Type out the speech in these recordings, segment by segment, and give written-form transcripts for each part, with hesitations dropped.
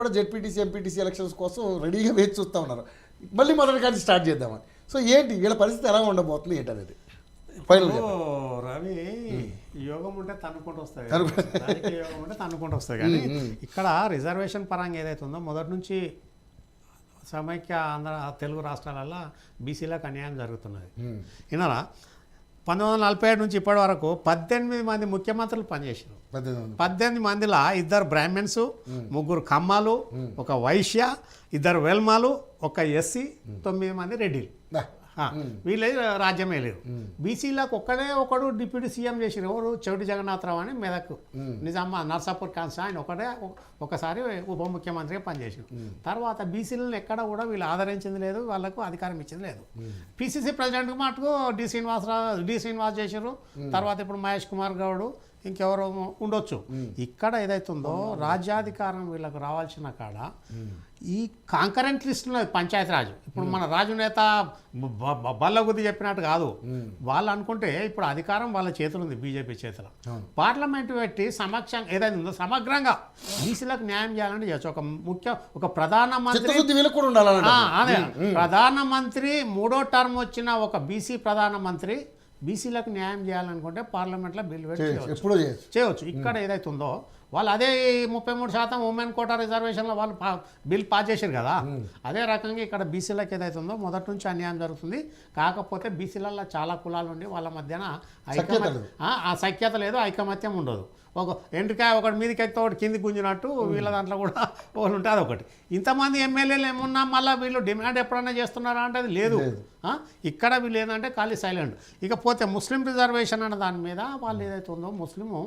కూడా ZPTC MPTC elections కోసం రెడీగా వేచి చూస్తూ ఉన్నారు. మళ్ళీ మొదటి కానీ స్టార్ట్ చేద్దామని. సో ఏంటి వీళ్ళ పరిస్థితి ఎలా ఉండబోతుంది ఏంటనేది ఫైనల్. రవి యోగం ఉంటే తన్నుకుంటూ వస్తాయి, యోగం ఉంటే తన్నుకుంటూ వస్తాయి. కానీ ఇక్కడ రిజర్వేషన్ పరంగా ఏదైతే ఉందో మొదటి నుంచి సమైక్య ఆంధ్ర తెలుగు రాష్ట్రాలలో బీసీలకు అన్యాయం జరుగుతున్నది. విన్నారా? 1947 నుంచి ఇప్పటి వరకు 18 మంది ముఖ్యమంత్రులు పనిచేసారు. 18 మందిలో 2 బ్రాహ్మణ్స్, 3 కమ్మాలు, 1 వైశ్య, 2 వెల్మాలు, 1 ఎస్సీ, 9 మంది రెడ్డిలు. వీళ్ళే రాజ్యమే లేదు. బీసీలకు ఒకడు డిప్యూటీ సీఎం చేసిన ఎవరు చెవిటి జగన్నాథరావు అని మెదక్ నిజామాబాద్ నర్సాపూర్ కాన్స్టిట్యూన్సీ ఆయన ఒకసారి ఉప ముఖ్యమంత్రిగా పనిచేసాడు. తర్వాత బీసీలను ఎక్కడ కూడా వీళ్ళు ఆదరించింది లేదు, వాళ్ళకు అధికారం ఇచ్చింది లేదు. పిసిసి ప్రెసిడెంట్కి మటుకు డి శ్రీనివాస్ చేశారు. తర్వాత ఇప్పుడు మహేష్ కుమార్ గౌడ్ ఇంకెవరో ఉండొచ్చు. ఇక్కడ ఏదైతుందో రాజ్యాధికారం వీళ్ళకు రావాల్సిన కాడ ఈ కాంకరెంట్ లిస్టులో పంచాయతీరాజ్ ఇప్పుడు మన రాజు నేత బల్లగుద్ది చెప్పినట్టు కాదు. వాళ్ళు అనుకుంటే ఇప్పుడు అధికారం వాళ్ళ చేతులు ఉంది, బీజేపీ చేతిలో. పార్లమెంట్ పెట్టి ఏదైతే ఉందో సమగ్రంగా బీసీలకు న్యాయం చేయాలంటే చేయొచ్చు. ఒక ప్రధానమంత్రి అదే ప్రధానమంత్రి 3వ టర్మ్ వచ్చిన ఒక బీసీ ప్రధానమంత్రి బీసీలకు న్యాయం చేయాలనుకుంటే పార్లమెంట్లో బిల్ పెట్టి చేయవచ్చు. ఇక్కడ ఏదైతే ఉందో వాళ్ళు అదే 33% ఉమెన్ కోటా రిజర్వేషన్లో వాళ్ళు బిల్ పాస్ చేశారు కదా. అదే రకంగా ఇక్కడ బీసీలకు ఏదైతే ఉందో మొదటి నుంచి అన్యాయం జరుగుతుంది. కాకపోతే బీసీలలో చాలా కులాలు ఉండి వాళ్ళ మధ్యన ఆ సఖ్యత లేదు, ఐకమత్యం ఉండదు. ఎండ్రికాయ ఒకటి మీదకి ఎక్కితే ఒకటి కింది గుంజినట్టు వీళ్ళ దాంట్లో కూడా ఒకటి ఉంటుంది. అదొకటి. ఇంతమంది ఎమ్మెల్యేలు ఏమున్నా మళ్ళీ వీళ్ళు డిమాండ్ ఎప్పుడైనా చేస్తున్నారా అంటే అది లేదు. ఇక్కడ వీళ్ళు ఏంటంటే ఖాళీ సైలెంట్. ఇకపోతే ముస్లిం రిజర్వేషన్ అన్న దాని మీద వాళ్ళు ఏదైతే ఉందో ముస్లిము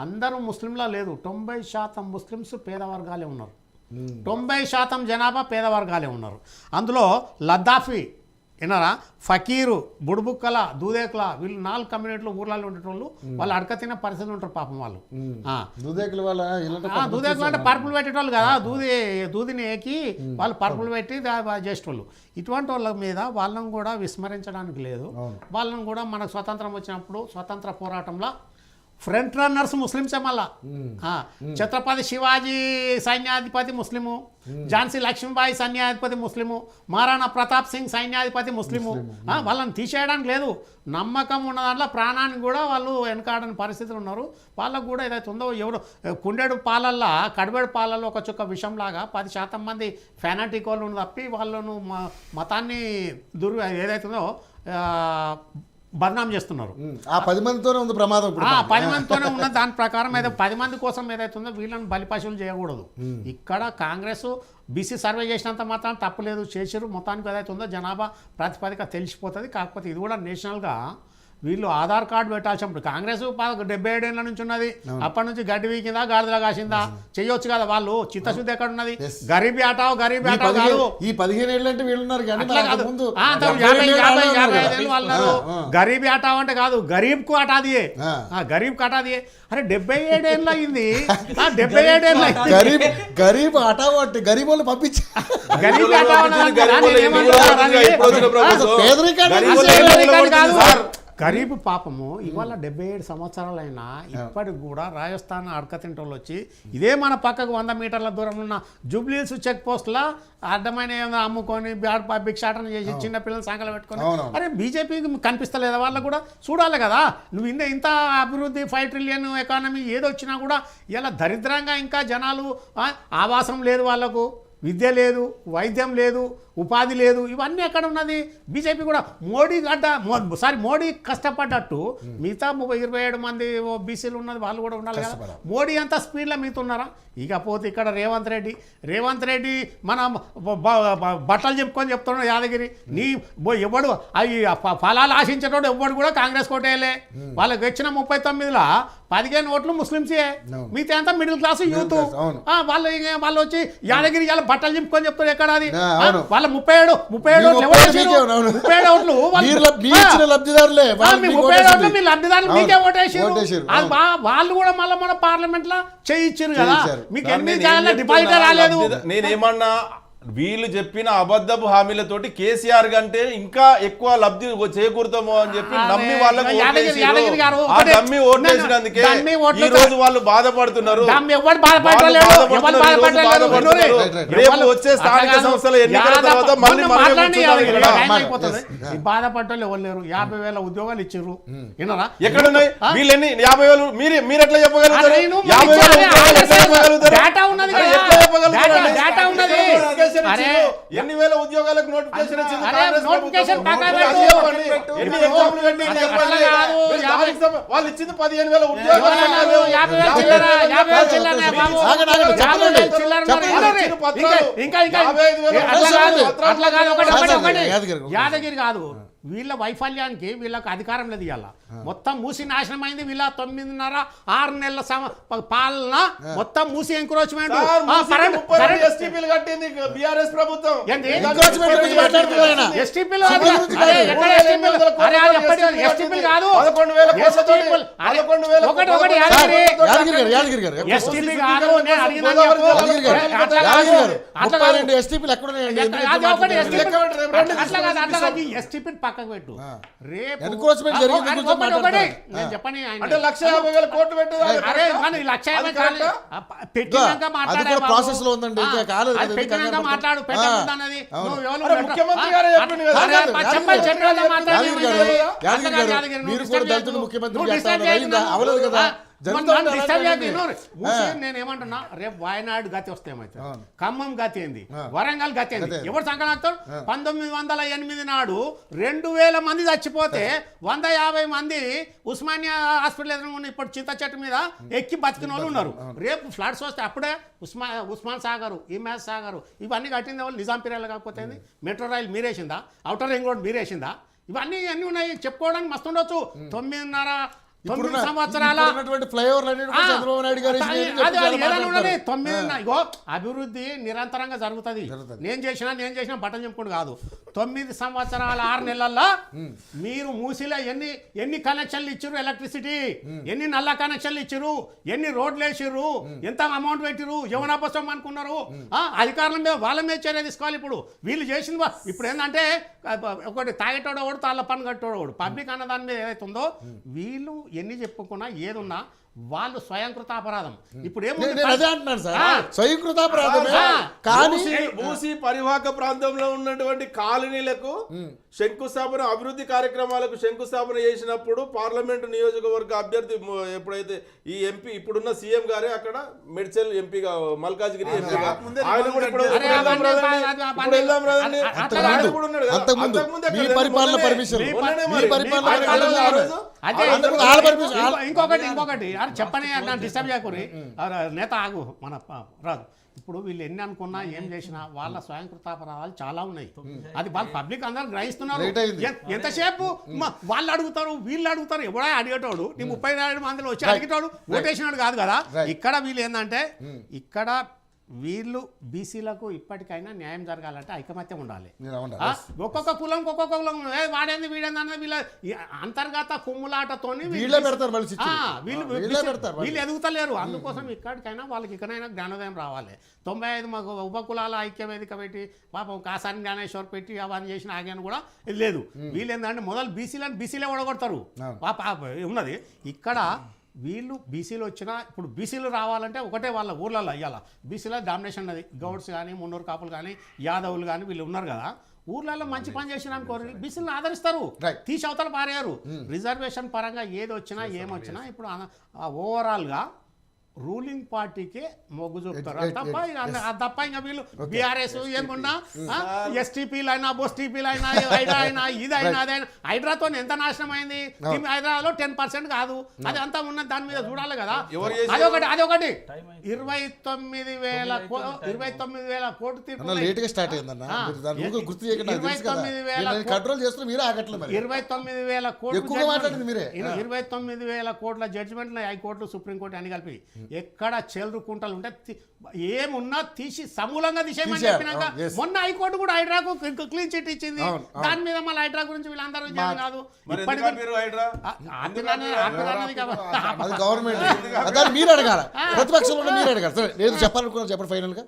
అందరూ ముస్లింలా లేదు. 90% ముస్లిమ్స్ పేదవర్గాలే ఉన్నారు. 90% జనాభా పేదవర్గాలే ఉన్నారు. అందులో లద్దాఫీ విన్నారా, ఫకీరు, బుడుబుక్కల, దూదేకుల వీళ్ళు 4 కమ్యూనిటీలు ఊర్లలో ఉండేటోళ్ళు. వాళ్ళు అడకతిన పరిస్థితులు ఉంటారు పాపం వాళ్ళు. దూదేకులు అంటే పరుపులు పెట్టేటోళ్ళు కదా, దూదిని ఏకి వాళ్ళు పరుపులు పెట్టి చేసేటోళ్ళు. ఇటువంటి వాళ్ళ మీద వాళ్ళని కూడా విస్మరించడానికి లేదు. వాళ్ళని కూడా మనకు స్వతంత్రం వచ్చినప్పుడు స్వతంత్ర పోరాటంలో ఫ్రంట్ రన్నర్స్ ముస్లింసే. మళ్ళా ఛత్రపతి శివాజీ సైన్యాధిపతి ముస్లిము, ఝాన్సీ లక్ష్మీబాయి సైన్యాధిపతి ముస్లిము, మహారాణా ప్రతాప్ సింగ్ సైన్యాధిపతి ముస్లిము. వాళ్ళని తీసేయడానికి లేదు. నమ్మకం ఉన్న దాంట్లో ప్రాణానికి కూడా వాళ్ళు వెనకాడని పరిస్థితులు ఉన్నారు. వాళ్ళకు కూడా ఏదైతే ఉందో ఎవరు కుండేడు పాలల్లో కడివేడు పాలల్లో ఒక చుక్క విషంలాగా 10% మంది ఫెనాటిక్ వాళ్ళు తప్పి వాళ్ళను మతాన్ని ఏదైతే ఉందో బదనాం చేస్తున్నారు. ఆ 10 మందితోనే ఉంది ప్రమాదం. 10 మందితోనే ఉన్న దాని ప్రకారం ఏదో 10 మంది కోసం ఏదైతే ఉందో వీళ్ళని బలిపశువులు చేయకూడదు. ఇక్కడ కాంగ్రెస్ బీసీ సర్వే చేసినంత మాత్రం తప్పులేదు, చేసారు. మొత్తానికి ఏదైతే ఉందో జనాభా ప్రాతిపదిక తెలిసిపోతుంది. కాకపోతే ఇది కూడా నేషనల్గా వీళ్ళు ఆధార్ కార్డు పెట్టాల్సినప్పుడు కాంగ్రెస్ 77 ఏళ్ళ నుంచి ఉన్నది. అప్పటి నుంచి గడ్డి వీకిందా గాడిదలా కాసిందా చెయ్యొచ్చు కదా. వాళ్ళు చిత్తశుద్ధి ఎక్కడ ఉన్నది? గరీబీ ఆటావు కాదు. ఈ 15 ఏళ్ళు అంటే వీళ్ళు ఉన్నారు. 55 వాళ్ళు ఉన్నారు. గరీబీ ఆటావు అంటే కాదు, గరీబ్ కు అటాదియే, గరీబ్ కు అటాదియే. అరే 77 ఏళ్ళు అయింది, 77 ఏళ్ళు గరీబ్ ఆటావు అంటే గరీబ్ వాళ్ళు పంపించి గరీబ్ కాదు. గరీబ్ పాపము ఇవాళ 77 సంవత్సరాలైనా ఇప్పటికి కూడా రాజస్థాన్ అడకతింటోళ్ళు వచ్చి ఇదే మన పక్కకు 100 మీటర్ల దూరంలో ఉన్న జూబ్లీహిల్స్ చెక్ పోస్ట్లా అడ్డమైన ఏమైనా అమ్ముకొని భిక్షాటన చేసి చిన్న పిల్లలు సంకలు పెట్టుకొని అరే బీజేపీకి కనిపిస్తలేదా? వాళ్ళకు కూడా చూడాలి కదా. నువ్వు ఇంత అభివృద్ధి 5 ట్రిలియన్ ఎకానమీ ఏదొచ్చినా కూడా ఇలా దరిద్రంగా ఇంకా జనాలు ఆవాసం లేదు, వాళ్ళకు విద్య లేదు, వైద్యం లేదు, ఉపాధి లేదు. ఇవన్నీ ఎక్కడ ఉన్నది? బీజేపీ కూడా మోడీ కష్టపడ్డట్టు మిగతా 27 మంది బీసీలు ఉన్నది వాళ్ళు కూడా ఉండాలి కదా. మోడీ అంతా స్పీడ్లో మిగతున్నారా? ఇకపోతే ఇక్కడ రేవంత్ రెడ్డి మన బట్టలు చెప్పుకొని చెప్తున్నాడు యాదగిరి. ఎవడు అవి ఫలాలు ఆశించేటోడు ఎవడు కూడా కాంగ్రెస్ కోటేయలే. వాళ్ళకి వచ్చిన 39లో 15 ఓట్లు ముస్లింసే, మిగతా అంతా మిడిల్ క్లాస్ యూత్. వాళ్ళు వచ్చి యాదగిరి ఇలా బట్టలు చెప్పుకొని చెప్తారు. ఎక్కడ అది? వాళ్ళ 37 ఓట్లు లబ్ధిదారులు మీకే ఓటేసారు. వాళ్ళు కూడా మళ్ళీ మన పార్లమెంట్ లో చేయించారు కదా. మీకు 8 డిపాజిట్ రాలేదు. నేనేమన్నా వీళ్ళు చెప్పిన అబద్ధపు హామీలతోటి కేసీఆర్ కంటే ఇంకా ఎక్కువ లబ్ధి చేకూరుతామో అని చెప్పి నమ్మి వాళ్ళకు యాదగిరి గారు ఆ నమ్మి ఓట్లేసినందుకే ఈ రోజు వాళ్ళు బాధపడుతున్నారు. రేపు వచ్చే స్థానిక సంస్థల ఎన్నికల తర్వాత మళ్ళీ బాధపడ్డోళ్ళు ఎవరు లేరు. 50,000 ఉద్యోగాలు ఇచ్చారు. ఎక్కడున్నాయి వీళ్ళు? 50,000 మీరు ఎట్లా చెప్పగలుగుతారు? 50,000 ఎన్ని వేల ఉద్యోగాలకు నోటిఫికేషన్ వాళ్ళు ఇచ్చింది 15,000 ఉద్యోగాలు. యాదగిరి కాదు, వీళ్ళ వైఫల్యానికి వీళ్ళకి అధికారం లేదు. ఇవాళ మొత్తం మూసి నాశనం అయింది. వీళ్ళ 9.5-6 నెలల పాలన మొత్తం మూసి ఎంక్రోచ్మెంట్ కట్టింది బీఆర్ఎస్ ప్రభుత్వం. ఎస్టీపీ పక్కకు పెట్టు. రేపు చెప్పని 1,50,000 కోట్లు మాట్లాడు. ముఖ్యమంత్రి నేనేమంటున్నా, రేపు వాయనాడు గతి వస్తే ఏమైతే, ఖమ్మం గతి ఏంది, వరంగల్ గతి ఏంది, ఎవరు సంకనాక్తారు? 1908 నాడు 2,000 మంది చచ్చిపోతే 150 మంది ఉస్మానియా హాస్పిటల్ ఎదురుగా ఇప్పుడు చింత చెట్టు మీద ఎక్కి బతికిన వాళ్ళు ఉన్నారు. రేపు ఫ్లడ్స్ వస్తే అప్పుడే ఉస్మాన్ సాగర్, ఇమాజ్ సాగర్ ఇవన్నీ కట్టింది వాళ్ళు. నిజాం పీరియడ్లో కాకపోతే మెట్రో రైలు మీరేసిందా? ఔటర్ రింగ్ రోడ్ మీరేసిందా? ఇవన్నీ అన్నీ ఉన్నాయి, చెప్పుకోవడానికి మస్తు ఉండొచ్చు. 9 సంవత్సరాల అభివృద్ధి నిరంతరంగా జరుగుతుంది. నేను చేసిన బట్టలు చెప్పుకుంటూ కాదు. 9 సంవత్సరాల 6 నెలల్లో మీరు మూసిలో ఎన్ని కనెక్షన్లు ఇచ్చారు, ఎలక్ట్రిసిటీ ఎన్ని నల్ల కనెక్షన్లు ఇచ్చారు, ఎన్ని రోడ్లు వేసిర్రు, ఎంత అమౌంట్ పెట్టిరు, యమునా పుస్తకం అనుకున్నారు. అధికారుల మీద వాళ్ళ మీద చర్య తీసుకోవాలి. ఇప్పుడు వీళ్ళు చేసింది ఇప్పుడు ఏంటంటే ఒకటి తాగేటోడు ఒకడు, తాళ్ళ పని కట్టోడు, పబ్లిక్ అన్న దాని మీద ఏదైతే ఉందో వీళ్ళు ఎన్ని చెప్పుకున్నా ఏదున్నా వాళ్ళు స్వయంకృతాపరాధం. ఇప్పుడు మూసి పరివాహక ప్రాంతంలో ఉన్నటువంటి కాలనీలకు శంకుస్థాపన, అభివృద్ధి కార్యక్రమాలకు శంకుస్థాపన చేసినప్పుడు పార్లమెంటు నియోజకవర్గ అభ్యర్థి ఎప్పుడైతే ఈ ఎంపీ ఇప్పుడున్న సీఎం గారే అక్కడ మెడ్చల్ ఎంపీగా, మల్కాజ్గిరి ఎంపీగా ఆయన కూడా ఇంకొకటి చెప్పని డిస్టర్బ్ చేయకూరి నేత ఆగు మన రాదు. ఇప్పుడు వీళ్ళు ఎన్ని అనుకున్నా ఏం చేసినా వాళ్ళ స్వయంకృతాపరాధాలు చాలా ఉన్నాయి. అది వాళ్ళు పబ్లిక్ అందరూ గ్రహిస్తున్నారు. ఎంతసేపు వాళ్ళు అడుగుతారు, వీళ్ళు అడుగుతారు. ఎవడా అడిగేటోడు నీ 37 మందిలో వచ్చి అడిగేటోడు ఓటేసినాడు కాదు కదా. ఇక్కడ వీళ్ళు ఏంటంటే ఇక్కడ వీళ్ళు బీసీలకు ఇప్పటికైనా న్యాయం జరగాలంటే ఐకమత్యం ఉండాలి. ఒక్కొక్క కులం వాడేంది వీడేంది అన్నది వీళ్ళ అంతర్గత కుమ్ములాటతో వీళ్ళు ఎదుగుతలేరు. అందుకోసం ఇక్కడికైనా వాళ్ళకి ఇక్కడైనా జ్ఞానోదయం రావాలి. 95 ఉపకులాల ఐక్యవేదిక పెట్టి పాపం కాసాని జ్ఞానేశ్వర్ పెట్టి అవన్నీ చేసిన ఆగాను కూడా లేదు. వీళ్ళు ఏంటంటే మొదలు బీసీలే ఓడగొడతారు ఉన్నది. ఇక్కడ వీళ్ళు బీసీలు వచ్చినా ఇప్పుడు బీసీలు రావాలంటే ఒకటే వాళ్ళ ఊర్లలో అయ్యాల బీసీలో డామినేషన్ ఉన్నది. గౌడ్స్ కానీ, మున్నూరు కాపులు కానీ, యాదవులు కానీ వీళ్ళు ఉన్నారు కదా. ఊర్లలో మంచి పని చేసిన అనుకో బీసీలను ఆదరిస్తారు, తీసి అవతల పారేయారు. రిజర్వేషన్ పరంగా ఏది వచ్చినా ఏమొచ్చినా ఇప్పుడు ఓవరాల్గా రూలింగ్ పార్టీకే మొగ్గు చూపుతారు తప్ప ఇంకా వీళ్ళు బీఆర్ఎస్ ఏమున్నా ఎస్టీపీలు అయినా, బోస్టీపీలు అయినా, హైడ్రా అయినా, ఇదైనా అదైనా. హైడ్రాతో ఎంత నాశనం అయింది? హైదరాబాద్లో 10% కాదు, అది అంతా ఉన్నది. దాని మీద చూడాలి కదా. అదొకటి 29,000 కోట్లు తీర్పు 29,000 కోట్ల జడ్జిమెంట్లు హైకోర్టు, సుప్రీంకోర్టు అన్ని కలిపి ఎక్కడ చేరుకుంటాలు ఉంటే ఏమున్నా తీసి సమూలంగా తీసేయమని చెప్పినాక మొన్న హైకోర్టు కూడా హైడ్రాకు క్లీన్ చిట్ ఇచ్చింది. దాని మీద మళ్ళీ హైడ్రా గురించి వీళ్ళందరూ కాదు. గవర్నమెంట్ మీరు అడగాలి, ప్రతిపక్షంలో మీరు అడగాలి. చెప్పాలనుకున్నారు చెప్పండి ఫైనల్ గా.